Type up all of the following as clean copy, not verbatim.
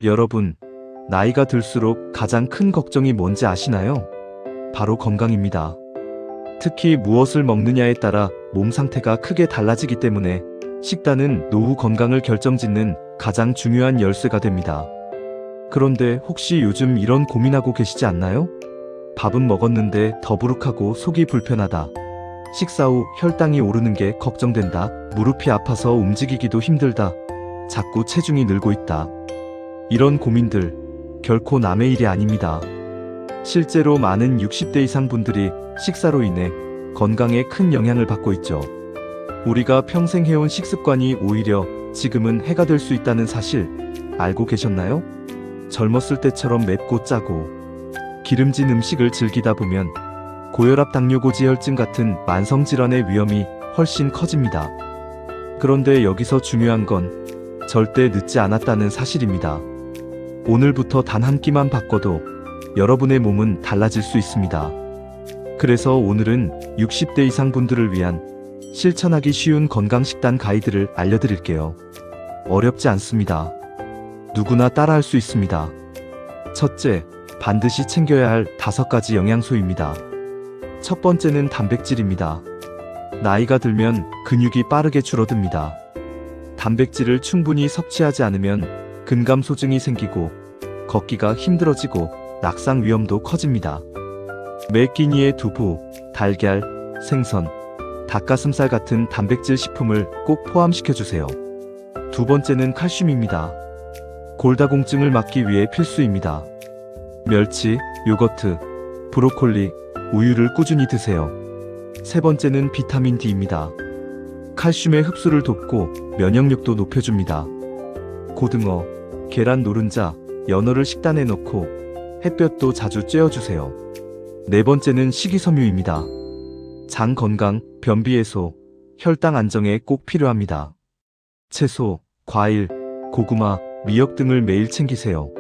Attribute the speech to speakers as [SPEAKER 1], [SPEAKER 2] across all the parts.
[SPEAKER 1] 여러분, 나이가 들수록 가장 큰 걱정이 뭔지 아시나요? 바로 건강입니다. 특히 무엇을 먹느냐에 따라 몸 상태가 크게 달라지기 때문에 식단은 노후 건강을 결정짓는 가장 중요한 열쇠가 됩니다. 그런데 혹시 요즘 이런 고민하고 계시지 않나요? 밥은 먹었는데 더부룩하고 속이 불편하다. 식사 후 혈당이 오르는 게 걱정된다. 무릎이 아파서 움직이기도 힘들다. 자꾸 체중이 늘고 있다. 이런 고민들 결코 남의 일이 아닙니다. 실제로 많은 60대 이상 분들이 식사로 인해 건강에 큰 영향을 받고 있죠. 우리가 평생 해온 식습관이 오히려 지금은 해가 될 수 있다는 사실 알고 계셨나요? 젊었을 때처럼 맵고 짜고 기름진 음식을 즐기다 보면 고혈압, 당뇨, 고지혈증 같은 만성질환의 위험이 훨씬 커집니다. 그런데 여기서 중요한 건 절대 늦지 않았다는 사실입니다. 오늘부터 단 한 끼만 바꿔도 여러분의 몸은 달라질 수 있습니다. 그래서 오늘은 60대 이상 분들을 위한 실천하기 쉬운 건강식단 가이드를 알려드릴게요. 어렵지 않습니다. 누구나 따라할 수 있습니다. 첫째, 반드시 챙겨야 할 5가지 영양소입니다. 첫 번째는 단백질입니다. 나이가 들면 근육이 빠르게 줄어듭니다. 단백질을 충분히 섭취하지 않으면 근감소증이 생기고 걷기가 힘들어지고 낙상 위험도 커집니다. 매 끼니에 두부, 달걀, 생선, 닭가슴살 같은 단백질 식품을 꼭 포함시켜주세요. 두 번째는 칼슘입니다. 골다공증을 막기 위해 필수입니다. 멸치, 요거트, 브로콜리, 우유를 꾸준히 드세요. 세 번째는 비타민 D입니다. 칼슘의 흡수를 돕고 면역력도 높여줍니다. 고등어, 계란 노른자, 연어를 식단에 넣고 햇볕도 자주 쬐어주세요. 네 번째는 식이섬유입니다. 장 건강, 변비 해소, 혈당 안정에 꼭 필요합니다. 채소, 과일, 고구마, 미역 등을 매일 챙기세요.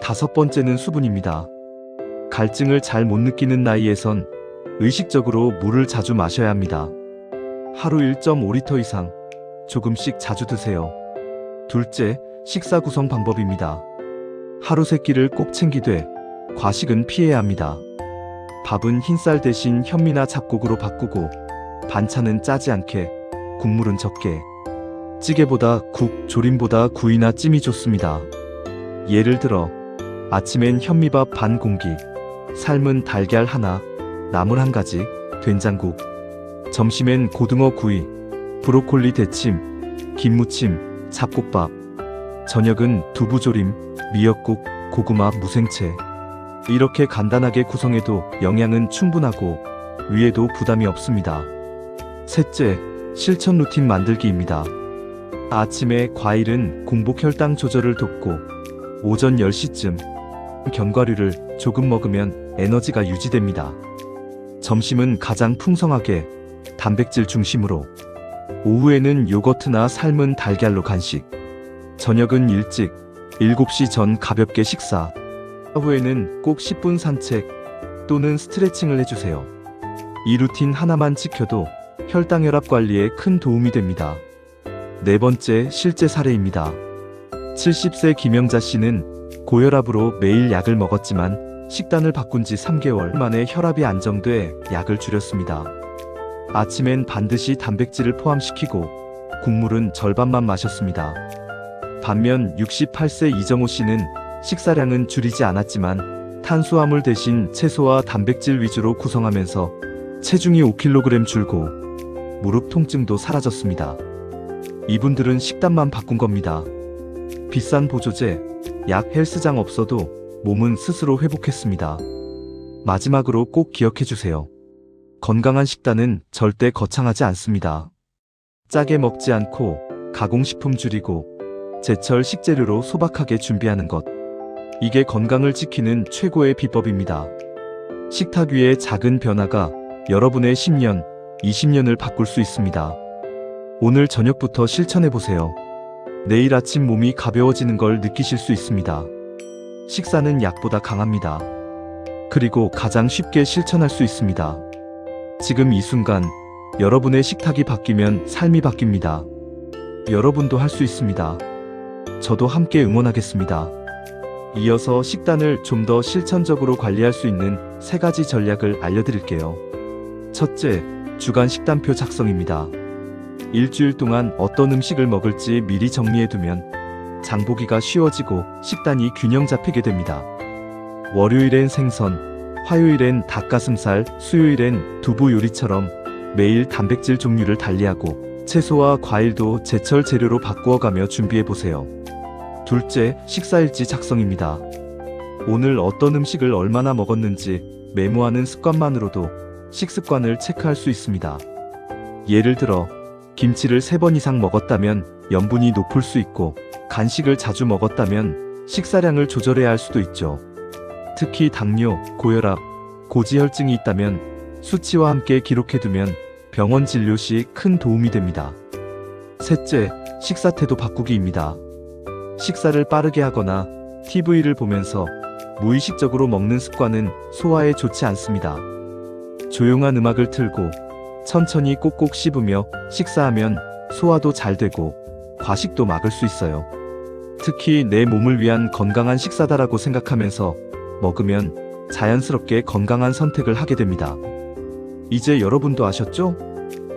[SPEAKER 1] 다섯 번째는 수분입니다. 갈증을 잘 못 느끼는 나이에선 의식적으로 물을 자주 마셔야 합니다. 하루 1.5리터 이상, 조금씩 자주 드세요. 둘째, 식사 구성 방법입니다. 하루 3끼를 꼭 챙기되 과식은 피해야 합니다. 밥은 흰쌀 대신 현미나 잡곡으로 바꾸고 반찬은 짜지 않게, 국물은 적게. 찌개보다 국, 조림보다 구이나 찜이 좋습니다. 예를 들어 아침엔 현미밥 반 공기, 삶은 달걀 하나, 나물 1가지, 된장국. 점심엔 고등어 구이, 브로콜리 데침, 김무침, 잡곡밥. 저녁은 두부조림, 미역국, 고구마, 무생채. 이렇게 간단하게 구성해도 영양은 충분하고 위에도 부담이 없습니다. 셋째, 실천 루틴 만들기입니다. 아침에 과일은 공복 혈당 조절을 돕고 오전 10시쯤 견과류를 조금 먹으면 에너지가 유지됩니다. 점심은 가장 풍성하게 단백질 중심으로, 오후에는 요거트나 삶은 달걀로 간식, 저녁은 일찍 7시 전 가볍게 식사, 후에는 꼭 10분 산책 또는 스트레칭을 해주세요. 이 루틴 하나만 지켜도 혈당 혈압 관리에 큰 도움이 됩니다. 네 번째, 실제 사례입니다. 70세 김영자 씨는 고혈압으로 매일 약을 먹었지만 식단을 바꾼 지 3개월 만에 혈압이 안정돼 약을 줄였습니다. 아침엔 반드시 단백질을 포함시키고 국물은 절반만 마셨습니다. 반면 68세 이정호 씨는 식사량은 줄이지 않았지만 탄수화물 대신 채소와 단백질 위주로 구성하면서 체중이 5kg 줄고 무릎 통증도 사라졌습니다. 이분들은 식단만 바꾼 겁니다. 비싼 보조제, 약, 헬스장 없어도 몸은 스스로 회복했습니다. 마지막으로 꼭 기억해주세요. 건강한 식단은 절대 거창하지 않습니다. 짜게 먹지 않고 가공식품 줄이고 제철 식재료로 소박하게 준비하는 것. 이게 건강을 지키는 최고의 비법입니다. 식탁 위의 작은 변화가 여러분의 10년, 20년을 바꿀 수 있습니다. 오늘 저녁부터 실천해보세요. 내일 아침 몸이 가벼워지는 걸 느끼실 수 있습니다. 식사는 약보다 강합니다. 그리고 가장 쉽게 실천할 수 있습니다. 지금 이 순간 여러분의 식탁이 바뀌면 삶이 바뀝니다. 여러분도 할 수 있습니다. 저도 함께 응원하겠습니다. 이어서 식단을 좀 더 실천적으로 관리할 수 있는 3가지 전략을 알려드릴게요. 첫째, 주간 식단표 작성입니다. 일주일 동안 어떤 음식을 먹을지 미리 정리해두면 장보기가 쉬워지고 식단이 균형 잡히게 됩니다. 월요일엔 생선, 화요일엔 닭가슴살, 수요일엔 두부 요리처럼 매일 단백질 종류를 달리하고 채소와 과일도 제철 재료로 바꾸어가며 준비해보세요. 둘째, 식사일지 작성입니다. 오늘 어떤 음식을 얼마나 먹었는지 메모하는 습관만으로도 식습관을 체크할 수 있습니다. 예를 들어 김치를 3번 이상 먹었다면 염분이 높을 수 있고, 간식을 자주 먹었다면 식사량을 조절해야 할 수도 있죠. 특히 당뇨, 고혈압, 고지혈증이 있다면 수치와 함께 기록해두면 병원 진료 시 큰 도움이 됩니다. 셋째, 식사 태도 바꾸기입니다. 식사를 빠르게 하거나 TV를 보면서 무의식적으로 먹는 습관은 소화에 좋지 않습니다. 조용한 음악을 틀고 천천히 꼭꼭 씹으며 식사하면 소화도 잘 되고 과식도 막을 수 있어요. 특히 내 몸을 위한 건강한 식사다라고 생각하면서 먹으면 자연스럽게 건강한 선택을 하게 됩니다. 이제 여러분도 아셨죠?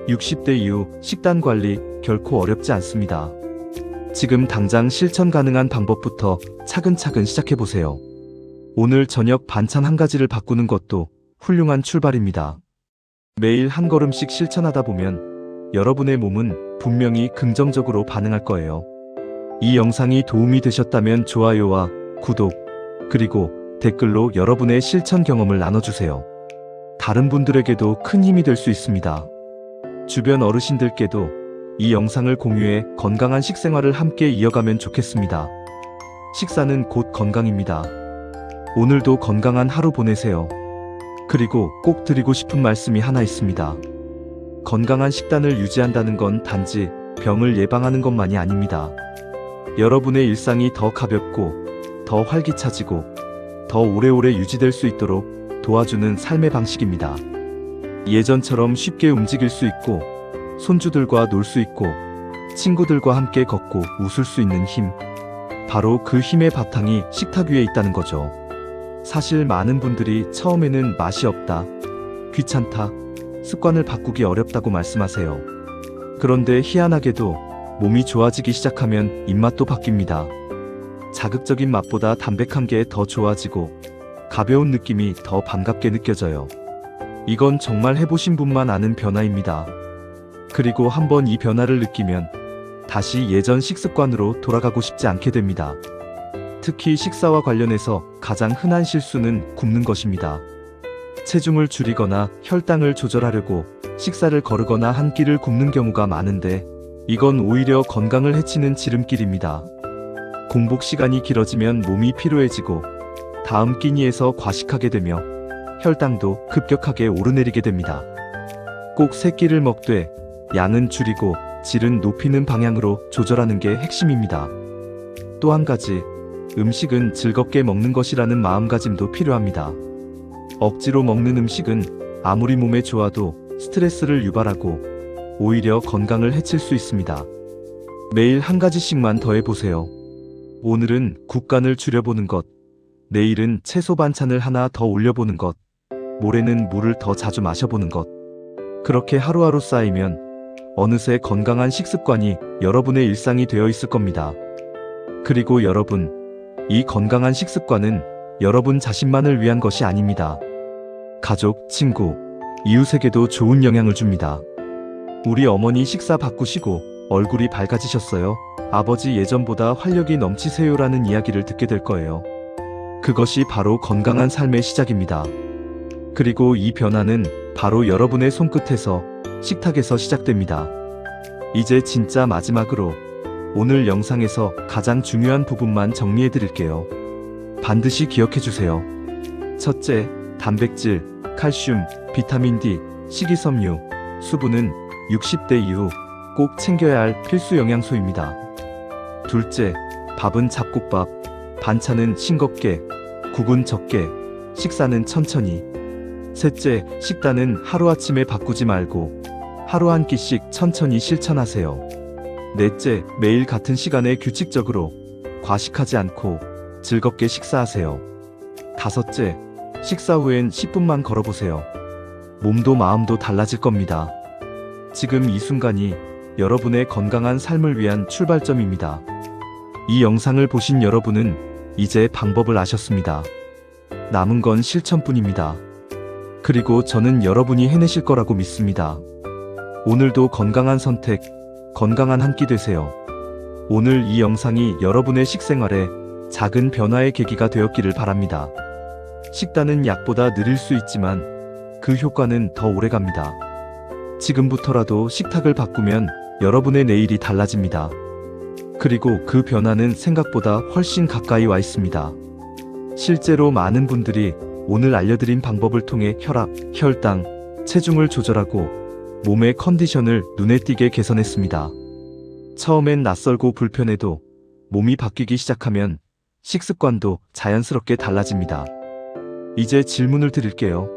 [SPEAKER 1] 60대 이후 식단 관리 결코 어렵지 않습니다. 지금 당장 실천 가능한 방법부터 차근차근 시작해보세요. 오늘 저녁 반찬 한 가지를 바꾸는 것도 훌륭한 출발입니다. 매일 한 걸음씩 실천하다 보면 여러분의 몸은 분명히 긍정적으로 반응할 거예요. 이 영상이 도움이 되셨다면 좋아요와 구독, 그리고 댓글로 여러분의 실천 경험을 나눠주세요. 다른 분들에게도 큰 힘이 될 수 있습니다. 주변 어르신들께도 이 영상을 공유해 건강한 식생활을 함께 이어가면 좋겠습니다. 식사는 곧 건강입니다. 오늘도 건강한 하루 보내세요. 그리고 꼭 드리고 싶은 말씀이 하나 있습니다. 건강한 식단을 유지한다는 건 단지 병을 예방하는 것만이 아닙니다. 여러분의 일상이 더 가볍고, 더 활기차지고, 더 오래오래 유지될 수 있도록 도와주는 삶의 방식입니다. 예전처럼 쉽게 움직일 수 있고, 손주들과 놀 수 있고, 친구들과 함께 걷고 웃을 수 있는 힘. 바로 그 힘의 바탕이 식탁 위에 있다는 거죠. 사실 많은 분들이 처음에는 맛이 없다, 귀찮다, 습관을 바꾸기 어렵다고 말씀하세요. 그런데 희한하게도 몸이 좋아지기 시작하면 입맛도 바뀝니다. 자극적인 맛보다 담백한 게 더 좋아지고 가벼운 느낌이 더 반갑게 느껴져요. 이건 정말 해보신 분만 아는 변화입니다. 그리고 한번 이 변화를 느끼면 다시 예전 식습관으로 돌아가고 싶지 않게 됩니다. 특히 식사와 관련해서 가장 흔한 실수는 굶는 것입니다. 체중을 줄이거나 혈당을 조절하려고 식사를 거르거나 한 끼를 굶는 경우가 많은데, 이건 오히려 건강을 해치는 지름길입니다. 공복 시간이 길어지면 몸이 피로해지고 다음 끼니에서 과식하게 되며 혈당도 급격하게 오르내리게 됩니다. 꼭 3끼를 먹되 양은 줄이고 질은 높이는 방향으로 조절하는 게 핵심입니다. 또 한 가지, 음식은 즐겁게 먹는 것이라는 마음가짐도 필요합니다. 억지로 먹는 음식은 아무리 몸에 좋아도 스트레스를 유발하고 오히려 건강을 해칠 수 있습니다. 매일 한 가지씩만 더해보세요. 오늘은 국간을 줄여보는 것, 내일은 채소 반찬을 하나 더 올려보는 것, 모레는 물을 더 자주 마셔보는 것. 그렇게 하루하루 쌓이면 어느새 건강한 식습관이 여러분의 일상이 되어 있을 겁니다. 그리고 여러분, 이 건강한 식습관은 여러분 자신만을 위한 것이 아닙니다. 가족, 친구, 이웃에게도 좋은 영향을 줍니다. 우리 어머니 식사 바꾸시고 얼굴이 밝아지셨어요. 아버지 예전보다 활력이 넘치세요라는 이야기를 듣게 될 거예요. 그것이 바로 건강한 삶의 시작입니다. 그리고 이 변화는 바로 여러분의 손끝에서, 식탁에서 시작됩니다. 이제 진짜 마지막으로 오늘 영상에서 가장 중요한 부분만 정리해 드릴게요. 반드시 기억해 주세요. 첫째, 단백질, 칼슘, 비타민 D, 식이섬유, 수분은 60대 이후 꼭 챙겨야 할 필수 영양소입니다. 둘째, 밥은 잡곡밥, 반찬은 싱겁게, 국은 적게, 식사는 천천히. 셋째, 식단은 하루아침에 바꾸지 말고 하루 한 끼씩 천천히 실천하세요. 넷째, 매일 같은 시간에 규칙적으로, 과식하지 않고 즐겁게 식사하세요. 다섯째, 식사 후엔 10분만 걸어보세요. 몸도 마음도 달라질 겁니다. 지금 이 순간이 여러분의 건강한 삶을 위한 출발점입니다. 이 영상을 보신 여러분은 이제 방법을 아셨습니다. 남은 건 실천뿐입니다. 그리고 저는 여러분이 해내실 거라고 믿습니다. 오늘도 건강한 선택, 건강한 한 끼 되세요. 오늘 이 영상이 여러분의 식생활에 작은 변화의 계기가 되었기를 바랍니다. 식단은 약보다 느릴 수 있지만 그 효과는 더 오래갑니다. 지금부터라도 식탁을 바꾸면 여러분의 내일이 달라집니다. 그리고 그 변화는 생각보다 훨씬 가까이 와 있습니다. 실제로 많은 분들이 오늘 알려드린 방법을 통해 혈압, 혈당, 체중을 조절하고 몸의 컨디션을 눈에 띄게 개선했습니다. 처음엔 낯설고 불편해도 몸이 바뀌기 시작하면 식습관도 자연스럽게 달라집니다. 이제 질문을 드릴게요.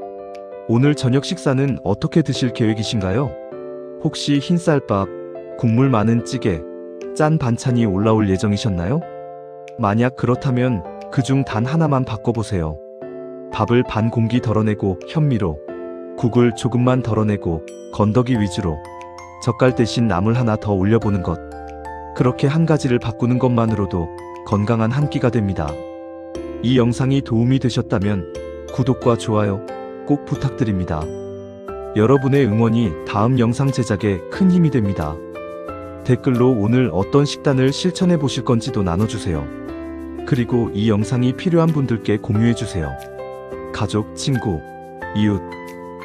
[SPEAKER 1] 오늘 저녁 식사는 어떻게 드실 계획이신가요? 혹시 흰쌀밥, 국물 많은 찌개, 짠 반찬이 올라올 예정이셨나요? 만약 그렇다면 그중 단 하나만 바꿔보세요. 밥을 반 공기 덜어내고 현미로, 국을 조금만 덜어내고 건더기 위주로, 젓갈 대신 나물 하나 더 올려보는 것. 그렇게 한 가지를 바꾸는 것만으로도 건강한 한 끼가 됩니다. 이 영상이 도움이 되셨다면 구독과 좋아요 꼭 부탁드립니다. 여러분의 응원이 다음 영상 제작에 큰 힘이 됩니다. 댓글로 오늘 어떤 식단을 실천해 보실 건지도 나눠주세요. 그리고 이 영상이 필요한 분들께 공유해주세요. 가족, 친구, 이웃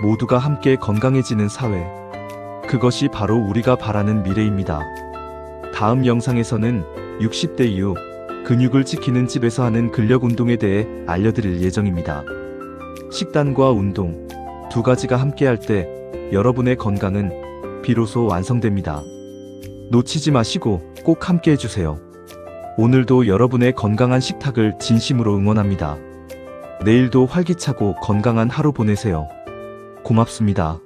[SPEAKER 1] 모두가 함께 건강해지는 사회. 그것이 바로 우리가 바라는 미래입니다. 다음 영상에서는 60대 이후 근육을 지키는 집에서 하는 근력 운동에 대해 알려드릴 예정입니다. 식단과 운동 두 가지가 함께할 때 여러분의 건강은 비로소 완성됩니다. 놓치지 마시고 꼭 함께 해주세요. 오늘도 여러분의 건강한 식탁을 진심으로 응원합니다. 내일도 활기차고 건강한 하루 보내세요. 고맙습니다.